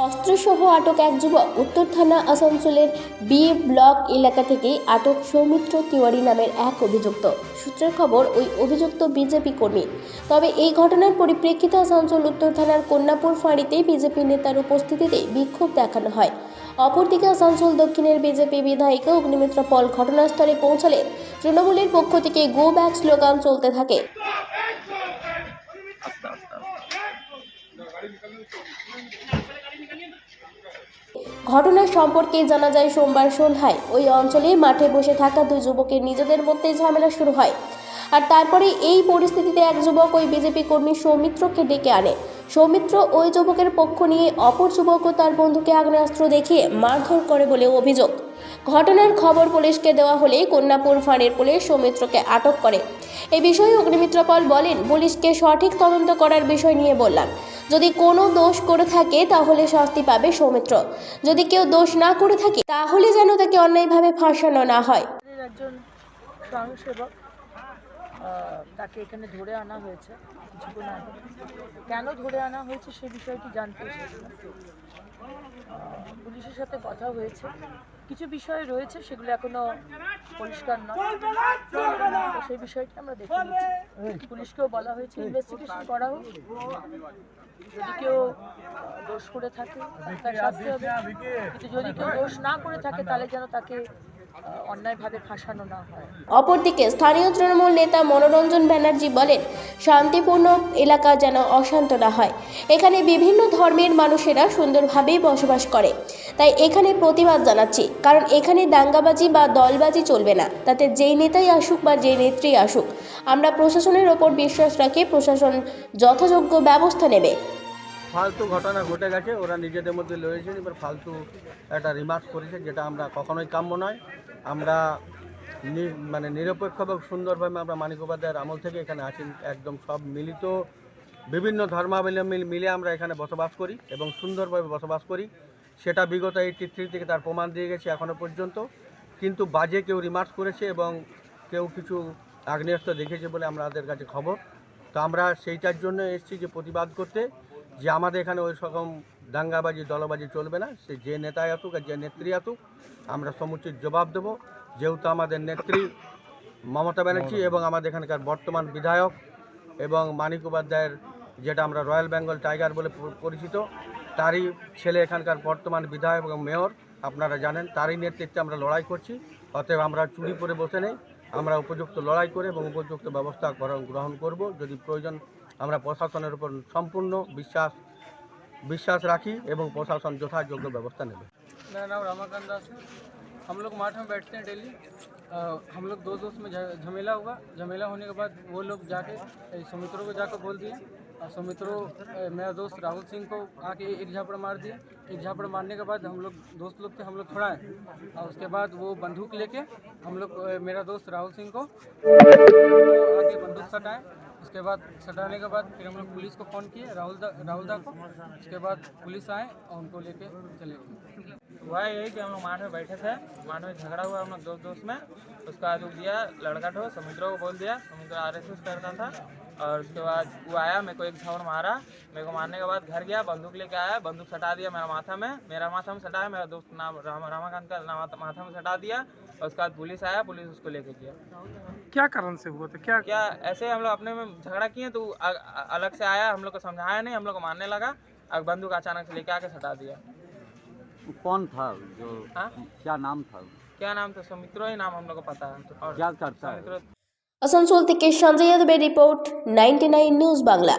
অস্ত্রসহ আটক এক যুবক। উত্তর থানা আসানসোলের বি ব্লক এলাকা থেকে আটক সৌমিত্র তিওয়ারি নামের এক অভিযুক্ত। সূত্রের খবর, ওই অভিযুক্ত বিজেপি কর্মী। তবে এই ঘটনার পরিপ্রেক্ষিতে আসানসোল উত্তর থানার কন্যাপুর ফাঁড়িতে বিজেপি নেতার উপস্থিতিতে বিক্ষোভ দেখানো হয়। অপরদিকে আসানসোল দক্ষিণের বিজেপি বিধায়িকা অগ্নিমিত্রা পল ঘটনাস্থলে পৌঁছালে তৃণমূলের পক্ষ থেকে গো ব্যাক স্লোগান চলতে থাকে। ঘটনার সম্পর্কে জানা যায়, সোমবার সন্ধ্যায় ওই অঞ্চলে মাঠে বসে থাকা দুই যুবকের নিজেদের মধ্যে ঝামেলা শুরু হয়। আর তারপরে এই পরিস্থিতিতে এক যুবক ওই বিজেপি কর্মী সৌমিত্রকে ডেকে আনে। সৌমিত্র ওই যুবকের পক্ষ নিয়ে অপর যুবক ও তার বন্ধুকে আগ্নেয়াস্ত্র দেখিয়ে মারধর করে বলে অভিযোগ। ঘটনার খবর পুলিশকে দেওয়া হলে কন্যাপুর ফাঁড়ির পুলিশ সৌমিত্রকে আটক করে। এই বিষয়ে অগ্নিমিত্রা পল বলেন, পুলিশকে সঠিক তদন্ত করার বিষয় নিয়ে বললাম। যদি কোনো দোষ করে থাকে তাহলে শাস্তি পাবে সৌমিত্র। যদি কেউ দোষ না করে থাকে তাহলে যেন তাকে অন্যায়ভাবে ফাঁসানো না হয়। একজন স্বয়ংসেবক, তাকে এখানে ধরে আনা হয়েছে কিছুক্ষণ আগে। কেন ধরে আনা হয়েছে সে বিষয়টি জানতে এসেছিলাম। পুলিশের সাথে কথা হয়েছে, কিছু বিষয় রয়েছে সেগুলো এখনো পরিষ্কার নয়, তো সেই বিষয়টি আমরা দেখে নিচ্ছি। পুলিশকেও বলা হয়েছে ইনভেস্টিগেশন করা হোক, যদি কেউ দোষ করে থাকে তার শাস্তি হবে, কিন্তু যদি কেউ দোষ না করে থাকে তাহলে যেন তাকে অন্যায়ভাবে ফাঁসানো না হয়। অপরদিকে স্থানীয় তৃণমূল নেতা মনোরঞ্জন ব্যানার্জি বলেন, শান্তিপূর্ণ এলাকা যেন অশান্ত না হয়। এখানে বিভিন্ন ধর্মের মানুষেরা সুন্দরভাবেই বসবাস করে, তাই এখানে প্রতিবাদ জানাচ্ছি। কারণ এখানে দাঙ্গাবাজি বা দলবাজি চলবে না। তাতে যেই নেতাই আসুক বা যেই নেত্রী আসুক, আমরা প্রশাসনের ওপর বিশ্বাস রাখি, প্রশাসন যথাযোগ্য ব্যবস্থা নেবে। ফালতু ঘটনা ঘটে গেছে, ওরা নিজেদের মধ্যে লড়েছে, এবার ফালতু একটা রিমার্ক করেছে, যেটা আমরা কখনোই কাম্য নয়। আমরা নিরপেক্ষ এবং সুন্দরভাবে আমরা মানিক উপাধ্যায়ের আমল থেকে এখানে আছি, একদম সব মিলিত বিভিন্ন ধর্মাবলম্বী মিলে আমরা এখানে বসবাস করি এবং সুন্দরভাবে বসবাস করি। সেটা বিগত 83 থেকে তার প্রমাণ দিয়ে গেছে এখনও পর্যন্ত। কিন্তু বাজে কেউ রিমার্ক করেছে এবং কেউ কিছু আগ্নেয়াস্ত্র দেখেছে বলে আমাদের কাছে খবর। তো আমরা সেইটার জন্য এসেছি যে প্রতিবাদ করতে, যে আমাদের এখানে ওই রকম দাঙ্গাবাজি দলবাজি চলবে না। সে যে নেতাই আসুক আর যে নেত্রী আসুক, আমরা সমুচিত জবাব দেবো। যেহেতু আমাদের নেত্রী মমতা ব্যানার্জি এবং আমাদের এখানকার বর্তমান বিধায়ক এবং মানিক উপাধ্যায়ের, যেটা আমরা রয়্যাল বেঙ্গল টাইগার বলে পরিচিত, তারই ছেলে এখানকার বর্তমান বিধায়ক এবং মেয়র, আপনারা জানেন, তারই নেতৃত্বে আমরা লড়াই করছি। অতএব আমরা চুরি করে বসে নেই, আমরা উপযুক্ত লড়াই করে এবং উপযুক্ত ব্যবস্থা গ্রহণ করব। যদি প্রয়োজন আমরা প্রশাসনের উপর সম্পূর্ণ বিশ্বাস রাখি এবং प्रशासन যথাযোগ্য ব্যবস্থা নেবে। मेरा नाम रमाकांत दास है। हम लोग माठ में बैठते हैं डेली। हम लोग दो दोस्त में झमेला हुआ। झमेला होने के बाद वो लोग जाके सौमित्रों को जाकर बोल दिए। सौमित्रों मेरा दोस्त राहुल सिंह को आके एक झापड़ मार दिए। एक झापड़ मारने के बाद हम लोग दोस्त लोग थे, हम लोग छुड़ाए। और उसके बाद वो बंदूक लेके हम लोग मेरा दोस्त राहुल सिंह को आगे बंदूक सटाए। उसके बाद सटाने के बाद फिर हम लोग पुलिस को फ़ोन किए, राहुल दा को। उसके बाद पुलिस आए और उनको लेके चले गए। हुआ यही कि हम लोग माठ में बैठे थे, माठ में झगड़ा हुआ हम लोग दोस्त में। उसका जो दिया लड़का ठो समुद्रों को बोल दिया, समुद्र RSS करता था। और उसके बाद वो आया, मेरे को एक झापड़ मारा। मेरे को मारने के बाद घर गया, बंदूक लेके आया, बंदूक सटा दिया मेरा माथा में सटाया। मेरा दोस्त नाम रमाकांत का माथा में सटा दिया। और उसके बाद पुलिस आया, पुलिस उसको लेके गया। क्या कारण से हुआ था? क्या ऐसे हम लोग अपने में झगड़ा किए, तो अलग से आया, हम लोग को समझाया नहीं, हम लोग को मारने लगा। और बंदूक अचानक से लेके आके सटा दिया। कौन था जो? हाँ? क्या नाम था? क्या नाम था? सौमित्रों ही नाम हम लोग को पता है। और क्या करता है? আসানসোল থেকে সঞ্জয় যাদবের রিপোর্ট, 99 নিউজ বাংলা।